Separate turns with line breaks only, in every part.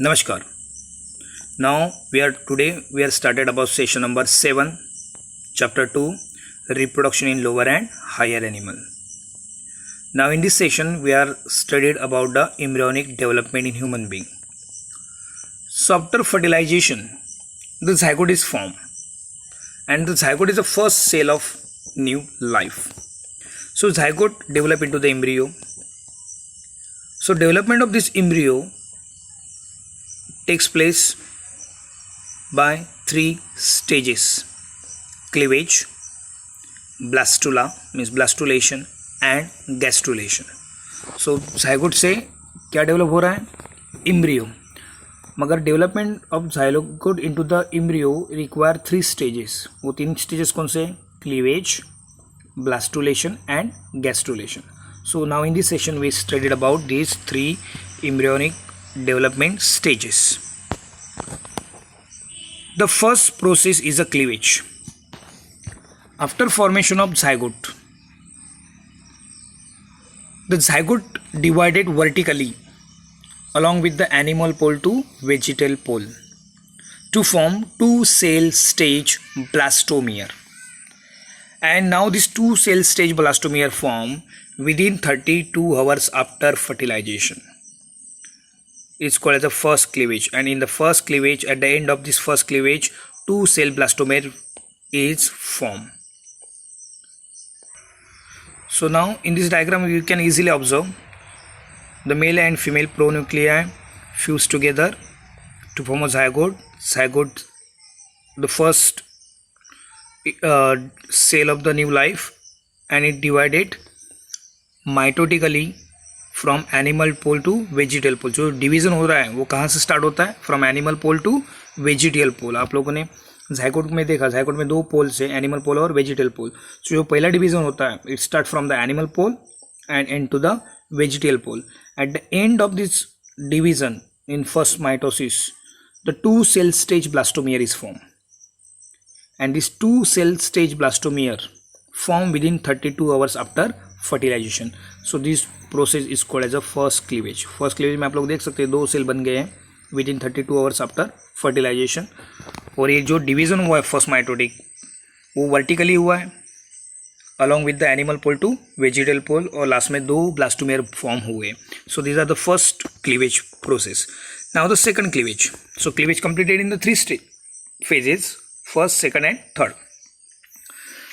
Namaskar. Now we are started about session number 7, chapter 2, reproduction in lower and higher animal. Now in this session we are studied about the embryonic development in human being. So after fertilization, the zygote is formed, and the zygote is the first cell of new life. So zygote develop into the embryo. So development of this embryo takes place by 3 stages: cleavage, blastula means blastulation and gastrulation. So zygote से क्या develop हो रहा है? Embryo. मगर development of zygote into the embryo require 3 stages. वो 3 stages कौन से? Cleavage, blastulation and gastrulation. So now in this session we studied about these 3 embryonic development stages. The first process is a cleavage. After formation of zygote, the zygote divided vertically along with the animal pole to vegetal pole to form 2 cell stage blastomere. And now this 2 cell stage blastomere form within 32 hours after fertilization. It's called as the first cleavage, and in the first cleavage, at the end of this first cleavage, 2 cell blastomere is formed. So now in this diagram you can easily observe the male and female pronuclei fuse together to form a zygote. Zygote, the first cell of the new life, and it divided mitotically from animal pole to vegetal pole. जो division हो रहा है वो कहाँ से start होता है? From animal pole to vegetal pole. आप लोगों ने zygote में देखा, zygote में 2 पोल्स है, एनिमल पोल और वेजिटल पोल. तो जो पहला डिवीज़न होता है it start from the animal pole and end to the vegetal pole. At the end of this division in first mitosis the 2 cell stage blastomere is formed, and this 2 cell stage blastomere form within 32 hours after fertilization. So this process is called as a first cleavage. First cleavage में आप लोग देख सकते हैं 2 cell बन गए हैं within 32 hours after fertilization. और ये जो डिवीज़न हुआ है फर्स्ट माइटोटिक वो वर्टिकली हुआ है along with the animal pole to vegetal pole, और लास्ट में 2 ब्लास्टोमेयर फॉर्म हुए. So these are the first cleavage process. Now the second cleavage. So cleavage completed in the 3 phases, first, second and third.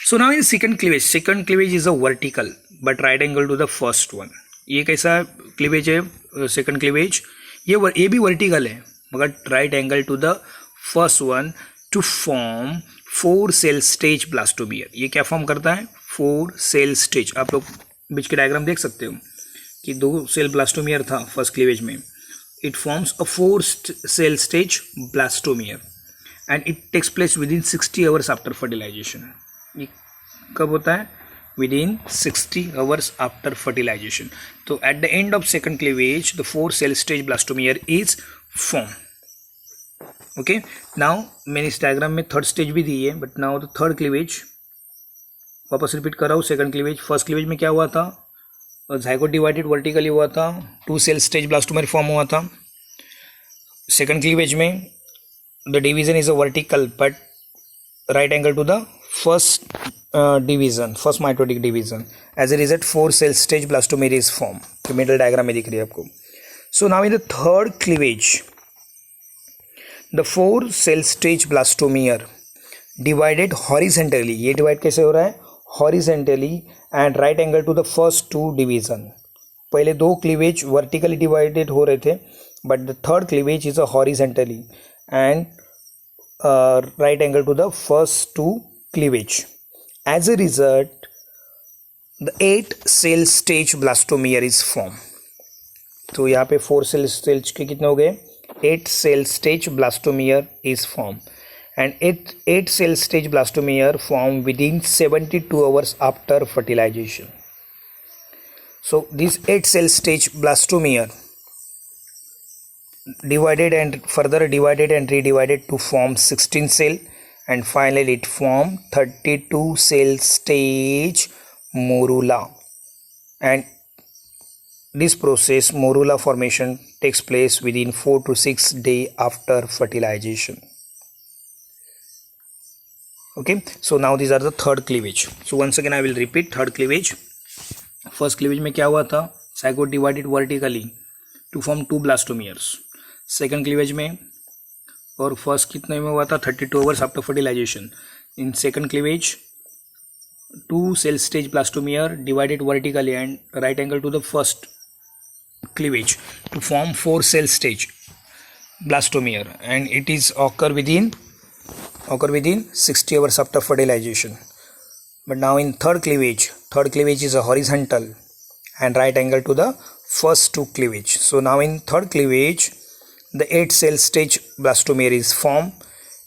So now in second cleavage is a vertical but right angle to the first one. ये कैसा cleavage है? Second cleavage ये भी vertical है मगर right angle to the first one to form 4 cell stage blastomere. ये क्या form करता है? 4 cell stage. आप लोग बीच के डायग्राम देख सकते हो कि 2 सेल ब्लास्टोमियर था फर्स्ट क्लीवेज में. It forms a 4 cell stage blastomere and it takes place within 60 hours after fertilisation. ये कब होता है? Within 60 hours after fertilisation. तो at the end of second cleavage the 4 cell stage blastomere is form. Okay, now मैंने इस diagram में third stage भी दी है, but now the third cleavage वापस रिपीट कर रहा हूँ. सेकंड क्लीवेज, फर्स्ट क्लीवेज में क्या हुआ था? zygote डिवाइडेड वर्टिकली हुआ था, 2 cell stage ब्लास्टोमियर फॉर्म हुआ था. सेकंड क्लीवेज में the division is a vertical but right angle to the first division, first mitotic division. As a result 4 cell stage blastomere is formed. तो middle diagram में दिख रही है आपको. So now in the third cleavage the 4 cell stage blastomere divided horizontally. ये divide कैसे हो रहा है? horizontally and right angle to the first 2 division. पहले 2 क्लीवेज वर्टिकली डिवाइडेड हो रहे थे but the third cleavage is a horizontally and right angle to the first 2 cleavage. As a result the 8 cell stage blastomere is formed. तो यहाँ पे 4 cell stage के कितने हो गए? 8 cell stage blastomere is formed, and 8 cell stage blastomere form within 72 hours after fertilization. So this 8 cell stage blastomere divided and further divided and redivided to form 16 cell, and finally it formed 32 cell stage morula, and This process, morula formation, takes place within 4 to 6 days after fertilization. Okay, so now these are the third cleavage. So once again I will repeat third cleavage. First cleavage में क्या हुआ था, zygote divided vertically to form 2 blastomeres. Second cleavage में, और first कितने में हुआ था, 32 hours after fertilization. In second cleavage 2 cell stage blastomere divided vertically and right angle to the first cleavage to form 4 cell stage blastomere, and it is occur within 60 hours after fertilization. But now in third cleavage is a horizontal and right angle to the first 2 cleavage. So now in third cleavage the 8 cell stage blastomere is formed.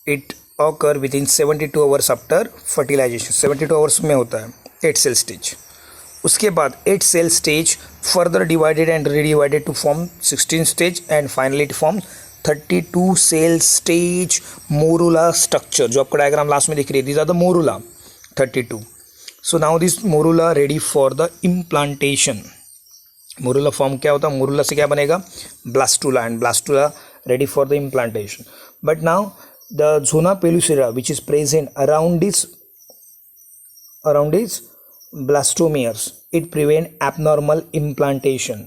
It occur within 72 hours after fertilization. 72 hours में होता है 8 cell stage. उसके बाद 8 cell stage further divided and redivided to form 16 stage, and finally it forms 32 cell stage morula structure. जो आपको diagram last में दिख रही है, these are the morula 32. So now this morula ready for the implantation. Morula form क्या होता है, morula से क्या बनेगा, blastula, and blastula ready for the implantation. But now the zona pellucida which is present around its blastomeres, it prevent abnormal implantation.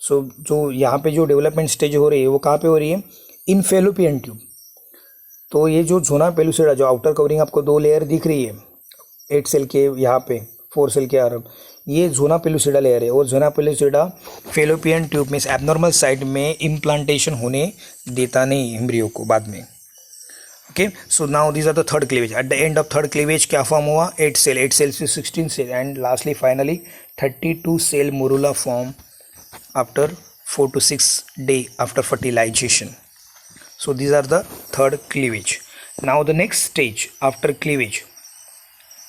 So जो यहाँ पे जो डेवलपमेंट स्टेज हो रही है वो कहाँ पे हो रही है, इन फेलोपियन ट्यूब. तो ये जो zona pellucida, जो आउटर कवरिंग आपको 2 लेयर दिख रही है 8 सेल के यहाँ पे 4 सेल के आरम, ये zona pellucida लेयर है. और zona pellucida फेलोपियन ट्यूब में एबनॉर्मल साइड में इम्प्लांटेशन होने देता नहीं एम्ब्रियो को बाद में. Okay, so now these are the third cleavage. At the end of third cleavage क्या फॉर्म हुआ, 8 सेल से 16 cell, and lastly finally 32 cell morula form after 4 to 6 days after fertilization. So these are the third cleavage. Now the next stage after cleavage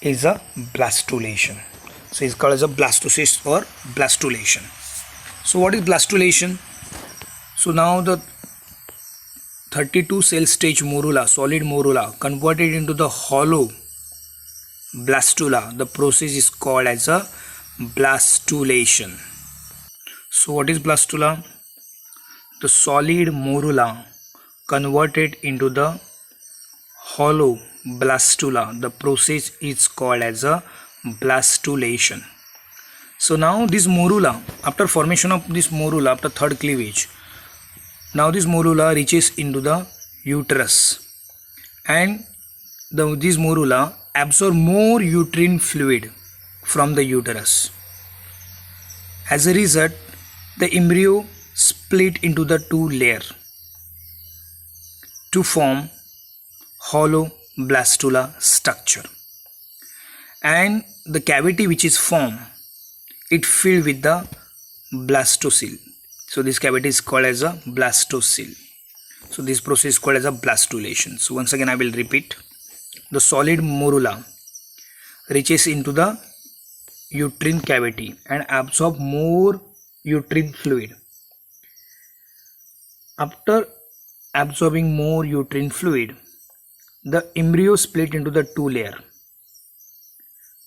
is a blastulation. So it's called as a blastocyst or blastulation. So what is blastulation? So now the 32 cell stage morula, solid morula, converted into the hollow blastula. The process is called as a blastulation. So what is blastula? The solid morula converted into the hollow blastula. The process is called as a blastulation. So now this morula, after formation of this morula after third cleavage, now this morula reaches into the uterus, and this morula absorb more uterine fluid from the uterus. As a result, the embryo split into the 2 layers to form hollow blastula structure, and the cavity which is formed, it filled with the blastocele. So this cavity is called as a blastocele. So this process is called as a blastulation. So once again I will repeat. The solid morula reaches into the uterine cavity and absorb more uterine fluid. After absorbing more uterine fluid, the embryo split into the 2 layers.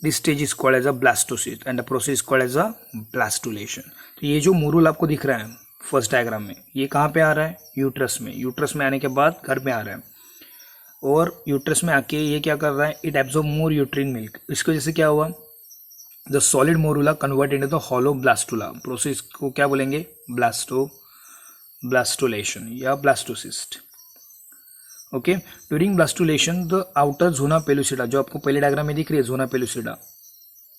This stage is called as a blastocyst and the process is called as a blastulation. तो ये जो मोरूल आपको दिख रहा है first diagram में, ये कहाँ पे आ रहा है, यूट्रस में. यूट्रस में आने के बाद घर में आ रहा है, और यूट्रस में आके ये क्या कर रहा है, it absorb more uterine milk. इसकी वजह से क्या हुआ, the solid morula convert into the hollow blastula. Process को क्या बोलेंगे, ब्लास्टुलेशन या blastocyst. Okay, during blastulation the outer zona pellucida, जो आपको पहले डायग्राम में दिख रही है zona pellucida,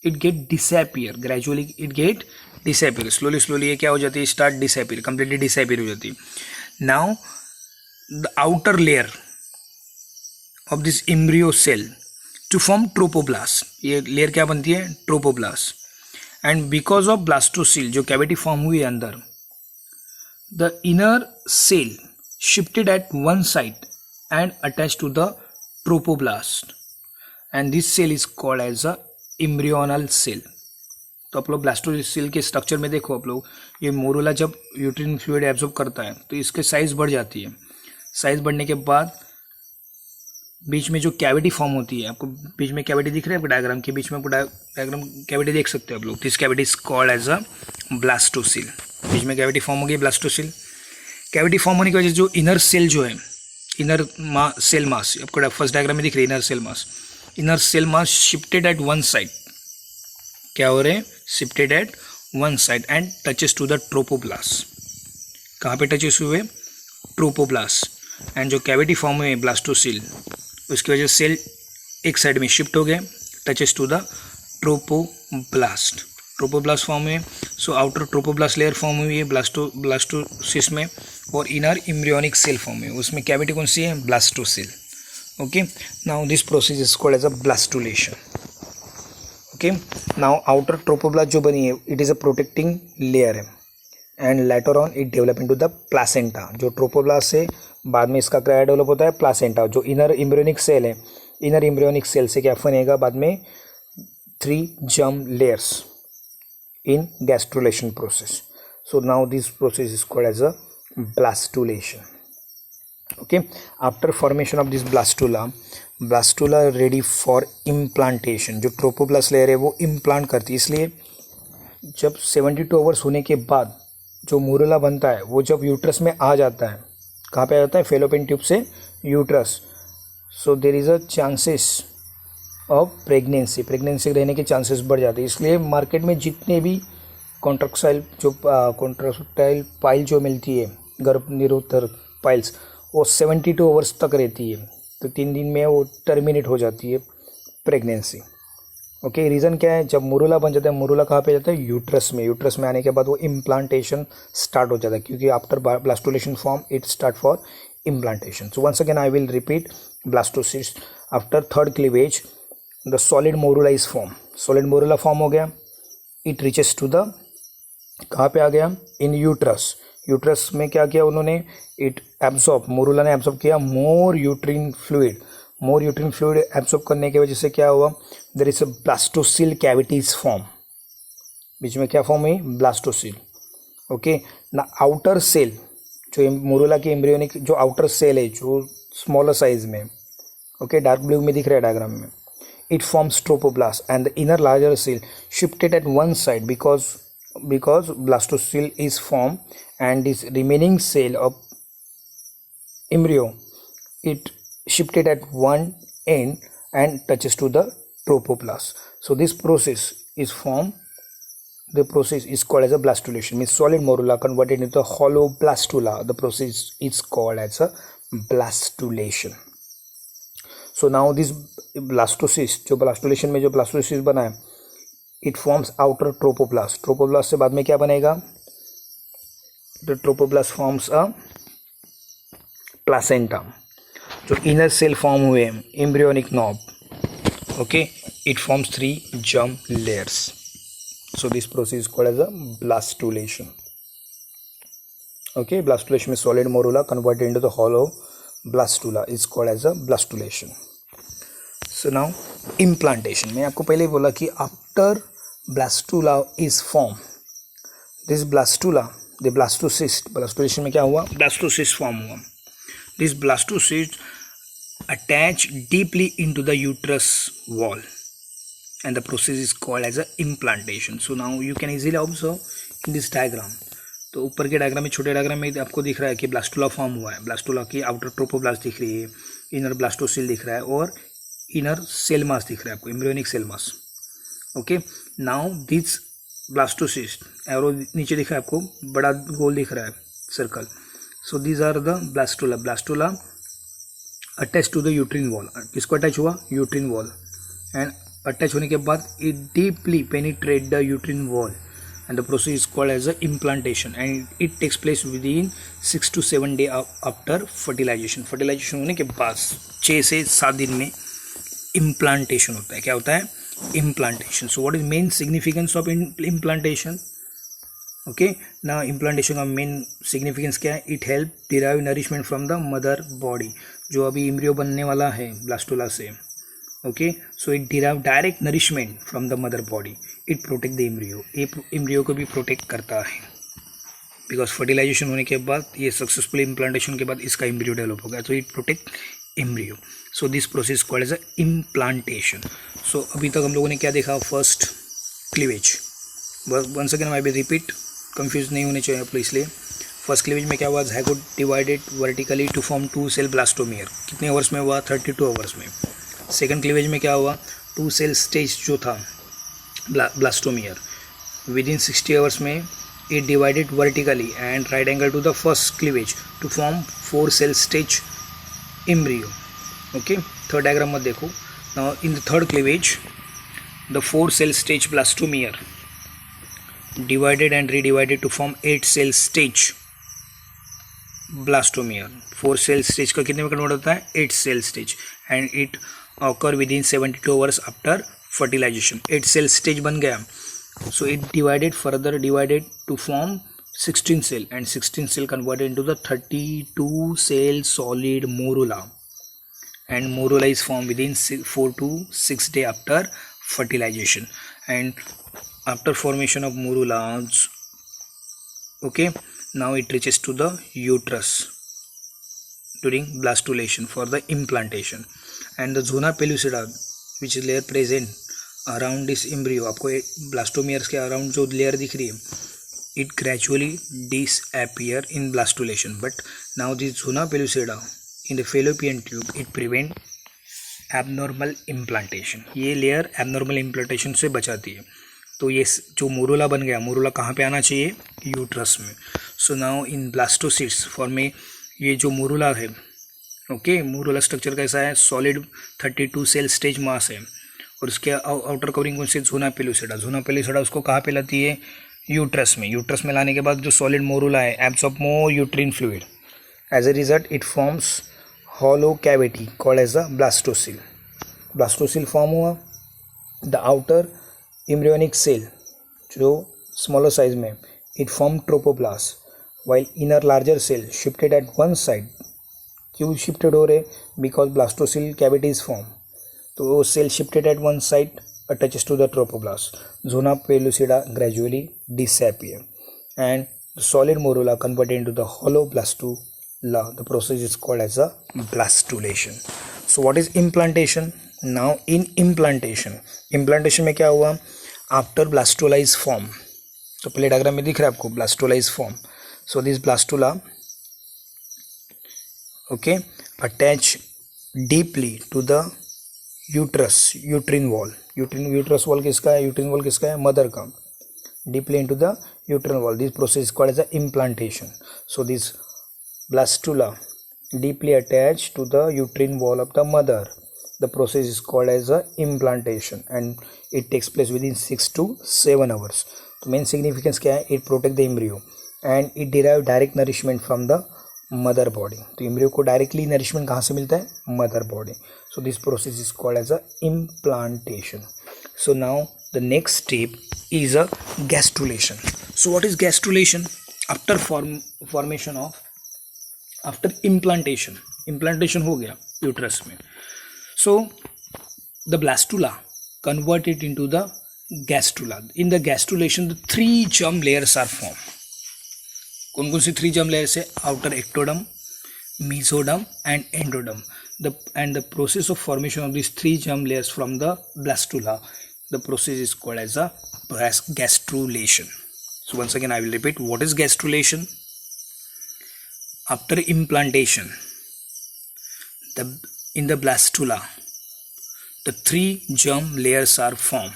it get disappear gradually. It get disappear slowly ये क्या हो जाती है, स्टार्ट डिसअपियर, कंप्लीटली डिसअपियर हो जाती है. Now the outer layer of this embryo cell to form trophoblast. ये लेयर क्या बनती है, trophoblast. And because of blastocoel, जो कैविटी फॉर्म हुई है अंदर, the inner cell shifted at one side and attached to the trophoblast, and this cell is called as a embryonal cell. तो आप लोग ब्लास्टोसेल के स्ट्रक्चर में देखो आप लोग, ये मोरूला जब यूट्रिन फ्लूइड एब्जॉर्ब करता है तो इसके साइज बढ़ जाती है. साइज बढ़ने के बाद बीच में जो कैविटी फॉर्म होती है, आपको बीच में कैविटी दिख रहा है आपको डायग्राम के बीच में, आपको डायग्राम कैविटी देख सकते हो आप लोग। This cavity is called as a blastocoel. बीच में कैविटी फॉर्म हो गई ब्लास्टोसिल। कैविटी फॉर्म होने की वजह से जो इनर सेल जो है, इनर सेल मास आपको फर्स्ट डायग्राम में दिख रही है, inner cell mass shifted at one side, क्या हो रहे हैं, shifted at one side and touches to the trophoblast. कहाँ पे टचेस हुए, ट्रोपोब्लास्ट। एंड जो कैविटी फॉर्म हुए ब्लास्टोसिल, उसकी वजह से सेल एक साइड में शिफ्ट हो गए, touches to the trophoblast form हुए। So outer trophoblast layer form हुई है ब्लास्टोसिस में, और इनर एम्ब्रियोनिक सेल फॉर्म हुई, उसमें कैविटी कौन सी है, blastocoel. Okay, now this process is called as a blastulation. Okay, now outer trophoblast जो बनी है, it is a protecting layer है, and later on it develop into the placenta. जो ट्रोपोब्लास्ट से बाद में इसका क्या डेवलप होता है, प्लासेंटा। जो इनर एम्ब्रियोनिक सेल है, इनर एम्ब्रियोनिक सेल से क्या बनेगा बाद में, 3 germ layers in gastrulation process. So now this process is called as a blastulation. Okay, after formation of this blastula ready for implantation. जो ट्रोपोब्लास्ट लेयर है वो implant करती है, इसलिए जब 72 आवर्स होने के बाद जो मोरुला बनता है वो जब यूट्रस में आ जाता है, कहाँ पे आ जाता है, फेलोपियन ट्यूब से uterus. So there is a chances of pregnancy रहने के चांसेस बढ़ जाते हैं। इसलिए मार्केट में जितने भी कॉन्ट्रैक्टाइल पाइल जो मिलती है, गर्भ निरोधक पाइल्स, वो 72 आवर्स तक रहती है, तो 3 दिन में वो टर्मिनेट हो जाती है प्रेगनेंसी। ओके, रीज़न क्या है, जब मोरुला बन जाता है, मोरुला कहाँ पे जाता है, यूट्रस में आने के बाद वो इम्प्लांटेशन स्टार्ट हो जाता है, क्योंकि after blastulation form it start for implantation. So once again I will repeat, blastocyst after third cleavage the solid morula is form. Solid morula form हो गया, इट रीचेस टू द, कहाँ पे आ गया, इन uterus में क्या किया उन्होंने, इट एब्जॉर्ब, मोरुला ने एब्जॉर्ब किया मोर यूट्रिन फ्लूइड एब्जॉर्ब करने की वजह से क्या हुआ, there is a blastocoel cavities form. बीच में क्या फॉर्म हुई, ब्लास्टोसिल। ओके, ना आउटर सेल, जो मोरुला की एम्ब्रियोनिक जो आउटर सेल है, जो स्मॉलर साइज में, ओके, डार्क ब्लू में दिख रहा है डायग्राम में, it forms trophoblast and the inner larger cell shifted at one side because blastocyst is formed, and this remaining cell of embryo it shifted at one end and touches to the trophoblast. So this process is called as a blastulation, means solid morula converted into a hollow blastula. The process is called as a blastulation. So now this blastocyst, जो blastulation में जो blastocyst बना है, it forms outer trophoblast से बाद में क्या बनेगा, the trophoblast forms a placenta. जो इनर सेल फॉर्म हुए embryonic knob, okay, it forms 3 germ layers. So this process is called as a blastulation. Okay, blastulation में solid morula converted into the hollow blastula is called as a blastulation. So now implantation, मैं आपको पहले ही बोला कि after blastula is formed, this blastula, the blastocyst, blastulation में क्या हुआ, blastocyst form हुआ. This blastocyst attach deeply into the uterus wall and the process is called as a implantation. So now you can easily observe in this diagram. तो ऊपर के diagram में, छोटे diagram में आपको दिख रहा है कि ब्लास्टुला फॉर्म हुआ है, ब्लास्टुला की आउटर ट्रोपोब्लास्ट दिख रही है, इनर ब्लास्टोसिल दिख रहा है, और इनर सेल मास दिख रहा है आपको, embryonic cell mass. Okay, now this blastocyst, arrow नीचे दिख रहा है आपको, बड़ा गोल दिख रहा है circle. So these are the blastula attach to the uterine wall. किसको अटैच हुआ, यूट्रिन वॉल, एंड अटैच होने के बाद it deeply penetrate the uterine wall and the process is called as a implantation and it takes place within 6 to 7 days after fertilization. fertilization होने के बाद 6 से 7 दिन में implantation होता है। क्या होता है, implantation. So what is main significance of implantation? Okay, now implantation का main significance क्या है, it help derive nourishment from the mother body. जो अभी embryo बनने वाला है blastula से, okay, so it derive direct nourishment from the mother body. It protect the embryo, ये embryo को भी protect करता है, because fertilization होने के बाद, ये successful implantation के बाद इसका embryo develop हो गया, तो it protect embryo. So this process is called as a implantation. So अभी तक हम लोगों ने क्या देखा? First cleavage. Once again I will repeat, confuse नहीं होने चाहिए आप लोग. इसलिए फर्स्ट क्लीवेज में क्या हुआ? Zygote divided vertically to form 2 cell blastomere. कितने आवर्स में हुआ? 32 आवर्स में. सेकंड क्लीवेज में क्या हुआ? 2 सेल स्टेज जो था ब्लास्टोमियर, विद इन 60 आवर्स में it divided vertically and right angle to the first cleavage to form 4 cell stage embryo. Okay, third diagram में देखो. Now in the third cleavage the 4 cell stage blastomere divided and redivided to form 8 cell stage blastomere. 4 cell stage का कितने में convert होता है? 8 cell stage, and it occur within 72 hours after fertilization. 8 cell stage बन गया. So it further divided to form 16 cell, and 16 cell converted into the 32 cell solid morula, and morula is formed within 4 to 6 days after fertilization. And after formation of morulas, okay, now it reaches to the uterus during blastulation for the implantation. And the zona pellucida, which is layer present around this embryo, आपको blastomeres के around जो layer दिख रही है, it gradually disappear in blastulation. But now this zona pellucida in the fallopian tube it prevent abnormal implantation. ये layer abnormal implantation से बचाती है. तो ये जो मोरुला बन गया, मोरुला कहाँ पे आना चाहिए? यूट्रस में. सो नाउ इन ब्लास्टोसिट्स फॉर्म में ये जो मोरुला है, ओके, मोरुला स्ट्रक्चर कैसा है? सॉलिड 32 सेल स्टेज मास है, और उसके आउटर कवरिंग कौन से? Zona pellucida. जोना पेलुसिडा उसको कहाँ पे लाती है? यूट्रस में. यूट्रस में लाने के बाद जो सॉलिड मोरुला है absorb more uterine fluid. As a result it forms hollow cavity called as a blastocoel. Blastocoel form हुआ. द आउटर एम्ब्रियोनिक सेल जो स्मॉलर साइज में, it form trophoblast, while inner larger cell shifted at one side. क्यों shifted हो रहे? Because blastocoel cavity is form. तो cell shifted at one side attaches to the trophoblast. Zona pellucida gradually disappear, and the solid morula converted into the hollow blastula. The process is called as a blastulation. So what is implantation? Now in implantation में क्या हुआ? After blastula is formed, तो पहले diagram में दिख रहा है आपको, blastula is formed. So this blastula, okay, attach deeply to the uterus, uterine wall. Uterus wall किसका है? यूट्रिन वॉल किसका है? मदर का. Deeply into the uterine wall. This process is called as a implantation. So this blastula deeply attached to the uterine wall of the mother. The process is called as a implantation, and it takes place within 6 to 7 hours. तो main significance क्या है? It protect the embryo and it derive direct nourishment from the mother body. तो embryo को directly nourishment कहाँ से मिलता है? Mother body. So this process is called as a implantation. So now the next step is a gastrulation. So what is gastrulation? After formation of after implantation हो गया uterus में. So the blastula converted into the gastrula. In the gastrulation the 3 germ layers are formed. कौन कौन सी 3 germ layers है? Outer ectoderm, mesoderm and endoderm. And the process of formation of these 3 germ layers from the blastula, the process is called as a gastrulation. So once again I will repeat, what is gastrulation? After implantation, in the blastula, the 3 germ layers are formed: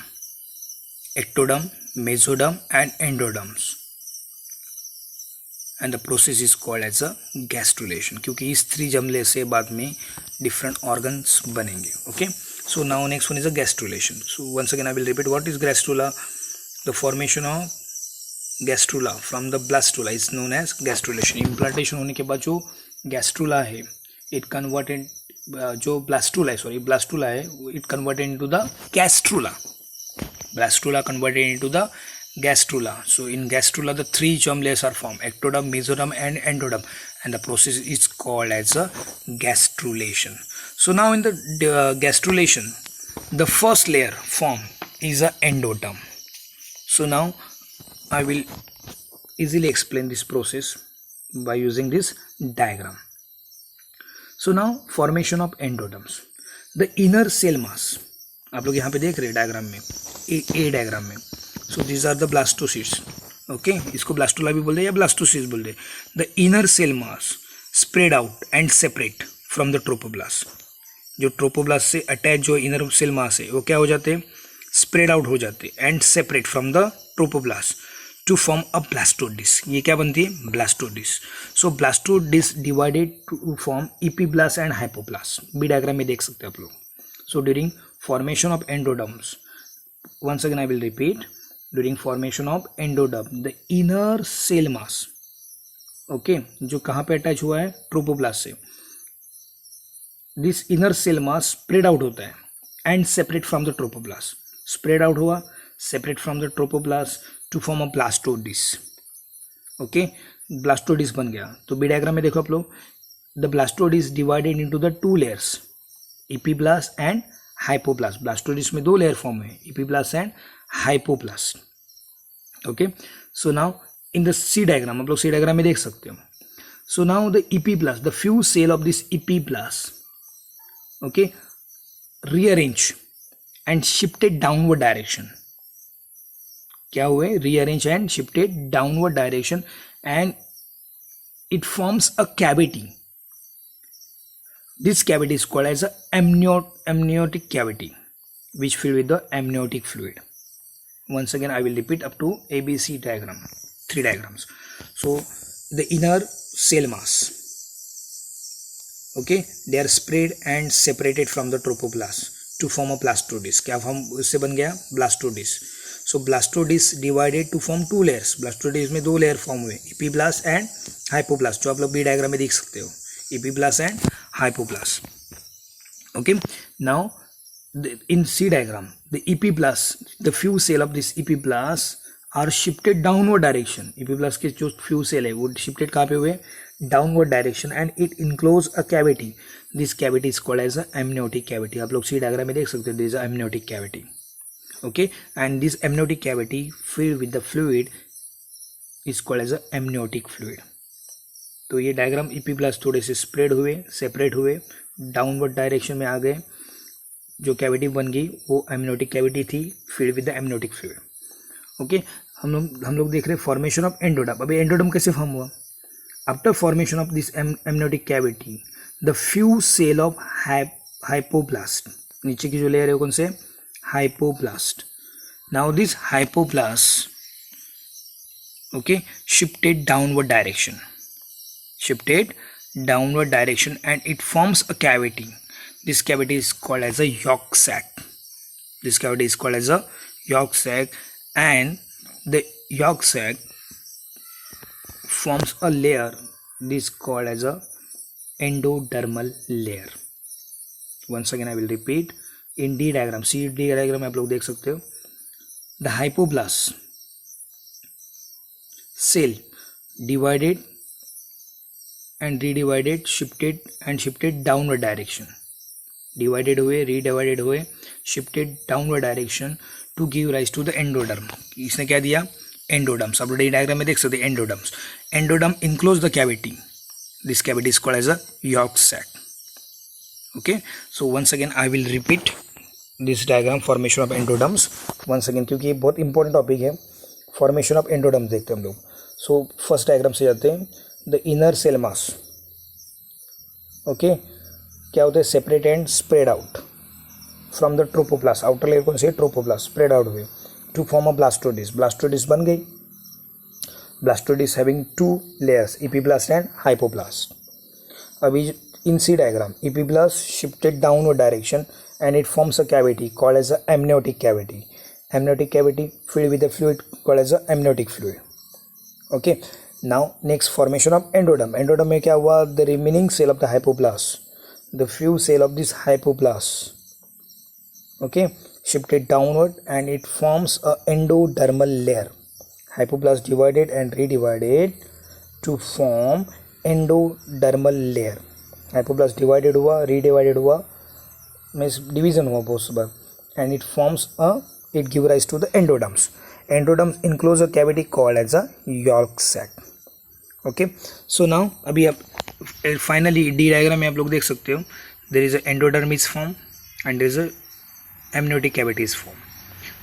ectoderm, mesoderm and endoderms. And the process is called as a gastrulation, क्योंकि इस 3 germ layer से बाद में different organs बनेंगे. Okay, so now next one is a gastrulation. So once again I will repeat, what is gastrula? The formation of gastrula from the blastula is known as gastrulation. Implantation होने के बाद जो gastrula है, it converted जो blastula है, it converted into the gastrula. Blastula converted into the gastrula. So in gastrula the 3 germ layers are formed: ectoderm, mesoderm and endoderm, and the process is called as a gastrulation. So now in the gastrulation, the first layer formed is a endoderm. So now I will easily explain this process by using this diagram. So now formation of endoderms. The inner cell mass, आप लोग यहाँ पे देख रहे हैं diagram में, A diagram में. So these are the blastocyst. Okay, इसको ब्लास्टोला भी बोल दे या ब्लास्टोसिस्ट बोल दे. The inner cell mass spread out and separate from the trophoblast. जो ट्रोपोब्लास्ट से अटैच जो इनर सेल मास है वो क्या हो जाते हैं, स्प्रेड आउट हो जाते and separate from the trophoblast to form a blastodisc. ये क्या बनती है, blastodisc. So blastodisc divided to form epiblast and hypoblast. B diagram में देख सकते हैं आप लोग. So during formation of endoderms, once again I will repeat, during formation of endoderm the inner cell mass, okay, जो कहाँ पे अटैच हुआ है, ट्रोपोब्लास्ट से, this inner cell mass spread out होता है and separate from the trophoblast. spread out हुआ, separate from the trophoblast to form a blastodisc. okay, blastodisc बन गया. तो बी डायग्राम में देखो आप लोग, the blastodisc divided into the two layers, epiblast and hypoblast. Blastodisc में दो लेयर फॉर्म है, epiblast and hypoblast. Okay, so now in the C diagram, आप लोग सी डायग्राम में देख सकते हो. So now the epiblast, the few cell of this epiblast, okay, rearrange and shifted downward direction. क्या हुए, rearrange and shifted downward direction and it forms a cavity. This cavity is called as a amniotic cavity, which filled with the amniotic fluid. Once again, I will repeat up to ABC diagram, 3 diagrams. So, the inner cell mass, okay, they are spread and separated from the trophoblast to form a blastodisc. क्या form उससे बन गया, blastodisc. So, blastodisc divided to form 2 layers. blastodisc में 2 layer form हुए, epiblast and hypoblast, जो आप लोग B diagram में देख सकते हो, epiblast and hypoblast. Okay, now in C diagram, the epiblast, the few cell of this epiblast are shifted downward direction. epiblast के जो few cell है वो shifted कहाँ पे हुए, downward direction, and it enclose a cavity. This cavity is called as a amniotic cavity. आप लोग C diagram में देख सकते हो, this is a amniotic cavity. Okay, and this amniotic cavity filled with the fluid is called as a amniotic fluid. तो ये diagram, epiblast थोड़े से स्प्रेड हुए, सेपरेट हुए, डाउनवर्ड डायरेक्शन में आ गए, जो कैविटी बन गई वो एमनियोटिक कैविटी थी, filled with the amniotic fluid. Okay, हम लोग देख रहे हैं फॉर्मेशन ऑफ एंडोडर्म. अभी एंडोडर्म कैसे फॉर्म हुआ, after formation of this amniotic cavity the few cell of hypoblast, नीचे की जो लेयर है कौन से, hypoblast. Now this hypoblast, okay, shifted downward and it forms a cavity. This cavity is called as a yolk sac. And the yolk sac forms a layer, this called as a endodermal layer. Once again I will repeat, in D diagram, C D diagram में आप लोग देख सकते हो, the hypoblast cell divided and redivided, shifted downward direction. Divided हुए, redivided हुए, shifted downward direction to give rise to the endoderm. इसने क्या दिया, endoderms. आप लोग डायग्राम में देख सकते हैं endoderms. Endoderm enclose the cavity. This cavity is called as a yolk sac. Okay, so once again I will repeat this diagram, formation of endoderms. Once again, क्योंकि ये बहुत इंपॉर्टेंट टॉपिक है. फॉर्मेशन ऑफ एंडोडर्म देखते हैं हम लोग. So first diagram से जाते हैं. The inner cell mass, okay, क्या होता है, separate and spread out from the trophoblast. Outer layer कौन सी है, ट्रोपोप्लास्ट, स्प्रेड आउट हुए to form a blastodisc. Blastodisc बन गई. Blastodisc having 2 layers, epiblast and hypoblast. अभी in C diagram, epiblast shifted downward direction and it forms a cavity called as a amniotic cavity. Amniotic cavity filled with a fluid called as a amniotic fluid. Okay, now next formation of endoderm. Endoderm में क्या हुआ, the remaining cell of the hypoblast, the few cell of this hypoblast, okay, shifted downward and it forms a endodermal layer. Hypoblast divided and redivided to form endodermal layer. Hypoblast divided हुआ, redivided हुआ, means division हुआ बहुत बार, and it forms it give rise to the endoderms. Endoderms enclose a cavity called as a yolk sac. Okay, so now अभी आप finally D diagram में आप लोग देख सकते हो, there is a endoderm is form and there is a amniotic cavity is formed.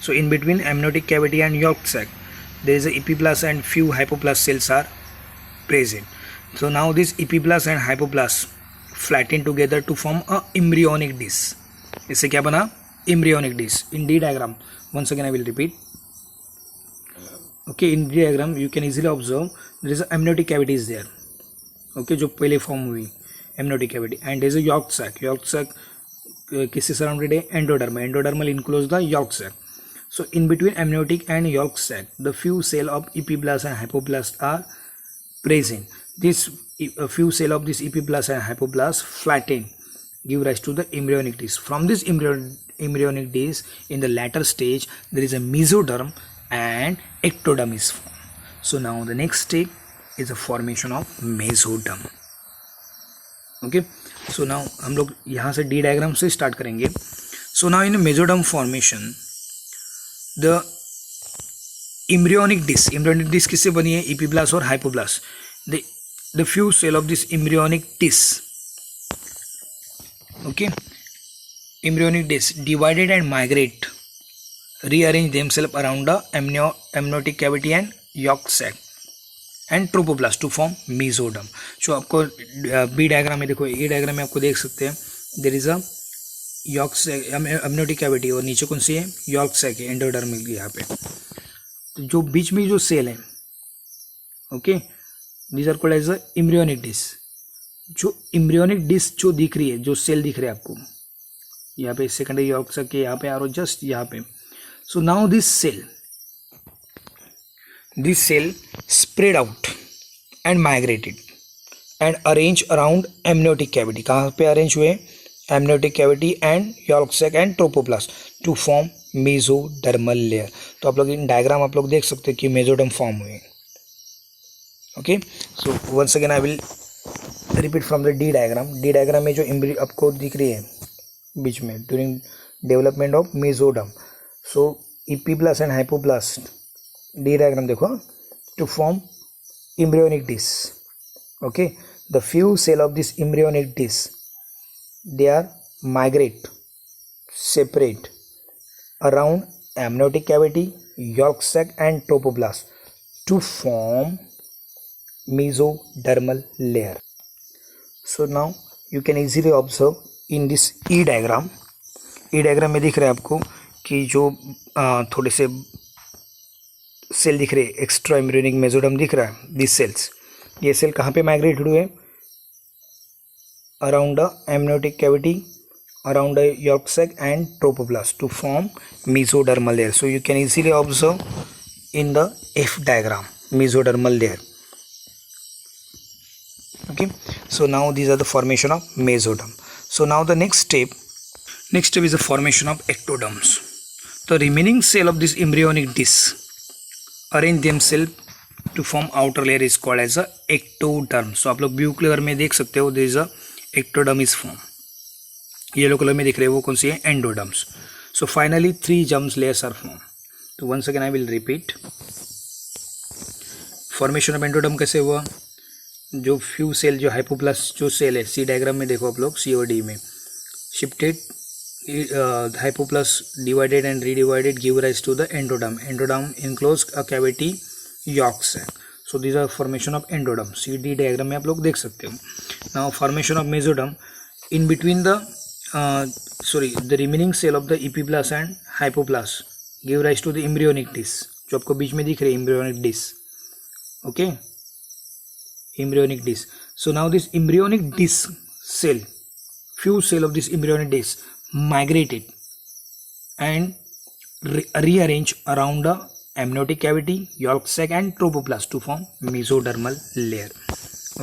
So in between amniotic cavity and yolk sac there is a epiblast and few hypoblast cells are present. So now this epiblast and hypoblast flatten together to form a embryonic disc. इससे क्या बना? Embryonic disc. In D diagram, once again I will repeat. Okay, in D diagram you can easily observe there is a amniotic cavity is there. Okay, जो पहले form हुई amniotic cavity, and there is a yolk sac. Yolk sac किससे surrounded है? Endoderm. Endodermal enclose the yolk sac. So in between amniotic and yolk sac the few cell of epiblast and hypoblast are present. This few cell of this epiblast and hypoblast flatten give rise to the embryonic disc. From this embryonic disc in the latter stage there is a mesoderm and ectoderm is formed. So now the next step is the formation of mesoderm. Okay, so now हम लोग यहाँ से D diagram से start करेंगे. So now in mesoderm formation the embryonic disc किससे बनी है? Epiblast और hypoblast. The few cell of this embryonic disc, okay, embryonic disc divided and migrate rearrange themselves around the amniotic cavity and yolk sac and trophoblast to form mesoderm. जो आपको B diagram में देखो, ए diagram में आपको देख सकते हैं there is a yolk sac, amniotic cavity, और नीचे कौन सी है? यॉर्क सैक है, एंडोडर्म यहाँ पे. तो जो बीच में जो सेल है, okay, these are called as a embryonic disc. जो एम्ब्रियोनिक डिस्क जो दिख रही है, जो सेल दिख रहे हैं आपको यहाँ पे, सेकेंडरी यॉर्क सैक के यहाँ पे और जस्ट यहाँ पे. So now this cell spread out and migrated and arranged around amniotic cavity. कहाँ पे अरेंज हुए? amniotic cavity and yolk sac and trophoblast to form mesodermal layer. तो आप लोग इन डायग्राम आप लोग देख सकते हैं कि मेसोडर्म फॉर्म हुए. Okay, so once again I will repeat from the D diagram. D diagram में जो एम्ब्रियो आपको दिख रही है बीच में during development of mesoderm. So epiblast and hypoblast, D diagram देखो, to form embryonic disc. Okay, the few cell of this embryonic disc, they are migrate, separate around amniotic cavity, yolk sac and trophoblast to form mesodermal layer. So now you can easily observe in this E diagram. E diagram में दिख रहा है आपको कि जो थोड़े से cell दिख रहे, एक्स्ट्रा एम्ब्रियोनिक मेसोडर्म दिख रहा है. दिस सेल्स, ये सेल कहाँ पे माइग्रेटेड हुए? Around the amniotic cavity, around the yolk sac and trophoblast to form mesodermal layer. So you can easily observe in the F diagram mesodermal layer. Okay, so now these are the formation of mesoderm. So now the next step is the formation of ectoderms. The remaining cell of this embryonic disc arrange themselves to form outer layer is called as a ectoderm. So आप लोग blue colour में देख सकते हो there is a ectoderm is formed. Yellow colour में दिख रहे हैं वो कौन सी है? एंडोडर्म्स. So finally 3 germs layers are formed. तो once again I will repeat. Formation of endoderm कैसे हुआ? जो फ्यू सेल, जो हाइपोप्लास्ट जो सेल है, सी डायग्राम में देखो आप लोग, सी और डी में shifted, hypoblast divided and redivided give rise to the endoderm. Endoderm enclose a cavity yolk sac. So this are formation of endoderm. C D diagram में आप लोग देख सकते हो. Now formation of mesoderm in between the the remaining cell of the epiblast and hypoblast give rise to the embryonic disc. जो आपको बीच में दिख रही है embryonic disc. Okay, embryonic disc. So now this embryonic disc cell, few cell of this embryonic disc migrated and rearranged around the amniotic cavity, yolk sac and trophoblast to form mesodermal layer.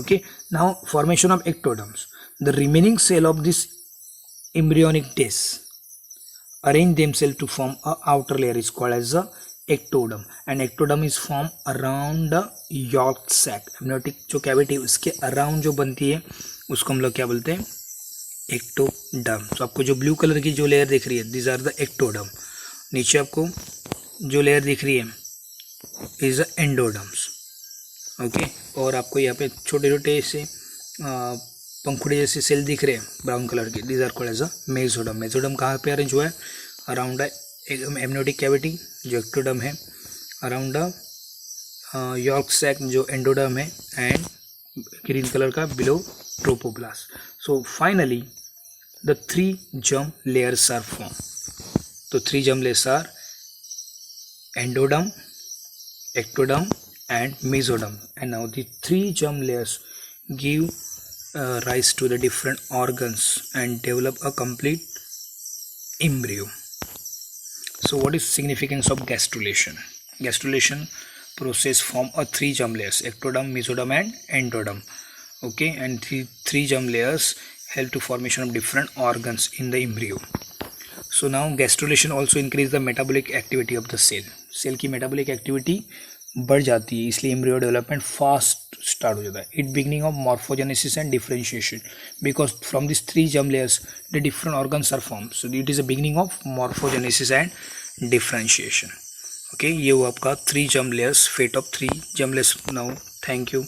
Okay, now formation of ectoderms. The remaining cell of this embryonic disc arrange themselves to form a outer layer is called as a ectoderm, and ectoderm is formed around the yolk sac. amniotic जो cavity उसके around जो बनती है उसको हम लोग क्या बोलते हैं? एक्टोडर्म. तो आपको जो ब्लू कलर की जो लेयर दिख रही है, दिस आर द एक्टोडर्म. नीचे आपको जो लेयर दिख रही है इज द एंडोडर्म्स. ओके, और आपको यहाँ पे छोटे छोटे से पंखुड़े जैसे सेल दिख रहे हैं ब्राउन कलर के, these are called as a mesoderm. Mesoderm कहाँ पे अरेंज हुआ है? अराउंड एमनियोटिक कैविटी जो एक्टोडर्म है, अराउंड यॉर्क सैक जो एंडोडर्म है, एंड ग्रीन कलर का below trophoblast. So finally the 3 germ layers are form. तो 3 germ layers are endoderm, ectoderm and mesoderm, and now the 3 germ layers give rise to the different organs and develop a complete embryo. So what is significance of gastrulation? Gastrulation process form a 3 germ layers, ectoderm, mesoderm and endoderm. Okay, and the 3 germ layers help to formation of different organs in the embryo. So now gastrulation also increase the metabolic activity of the cell. Cell की metabolic activity बढ़ जाती है, इसलिए embryo development fast start हो जाता है. It beginning of morphogenesis and differentiation, because from this 3 germ layers the different organs are formed. So it is a beginning of morphogenesis and differentiation. Okay, ये वो आपका 3 germ layers, fate of 3 germ layers. Now thank you,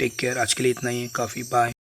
take care. आज के लिए इतना ही, काफ़ी, bye.